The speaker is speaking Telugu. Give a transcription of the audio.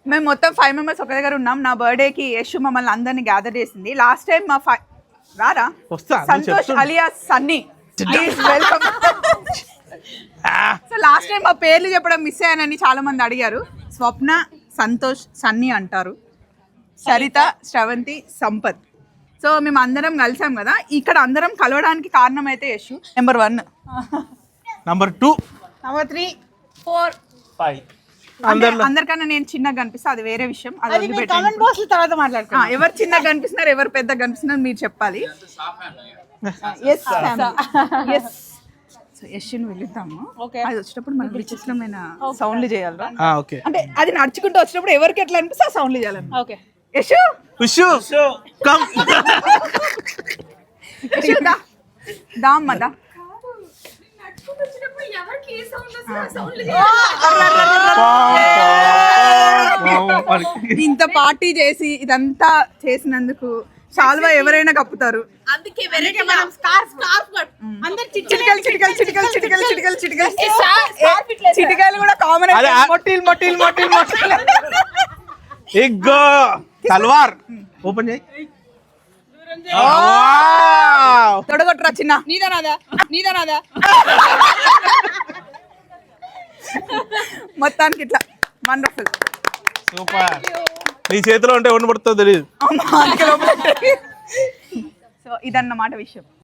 మేము మొత్తం 5 మెంబర్స్ ఒక దగ్గర ఉన్నాం. నా బర్త్డేకి యశ్ మమ్మల్ని అందరినీ గ్యాదర్ చేసింది. లాస్ట్ టైం మా రారా Santosh alias Sunny please welcome. So last time మా పేర్లు చెప్పడం మిస్ అయ్యానని చాలా మంది అడిగారు. స్వప్న, సంతోష్, సన్నీ అంటారు. సరిత, శ్రవంతి, సంపత్. సో మేము అందరం కలిసాం కదా. ఇక్కడ అందరం కలవడానికి కారణం అయితే యశ్. Number 1, number 2, number 3, 4, 5. అందరికన్నా నేను చిన్నగా కనిపిస్తా, అది వేరే విషయం. అది తర్వాత మాట్లాడుకో. ఎవరు చిన్నగా కనిపిస్తున్నారు, ఎవరు పెద్దగా కనిపిస్తున్నారు మీరు చెప్పాలి. యశ్ని పిలుద్దాము. అది వచ్చేటప్పుడు మనం విచిత్రమైన సౌండ్లు చేయాలరా. అంటే అది నడుచుకుంటూ వచ్చినప్పుడు ఎవరికి ఎట్లా అనిపిస్తే ఆ సౌండ్లు చేయాలని. Okay Yashu come. యశు దా అమ్మ దా. ఇంత పార్టీ చేసి ఇదంతా చేసినందుకు చాలువా ఎవరైనా కప్పుతారు. చిటికలు కూడా కామన్. ఎగ్గో తల్వార్ ఓపెన్ చేయి. తొడగొట్టరా చిన్న. నీదనాదా మొత్తానికి ఇట్లా వండర్ఫుల్. సూపర్. నీ చేతిలో ఉంటే ఉండి పడుతుందో తెలియదు. సో ఇదన్నమాట విషయం.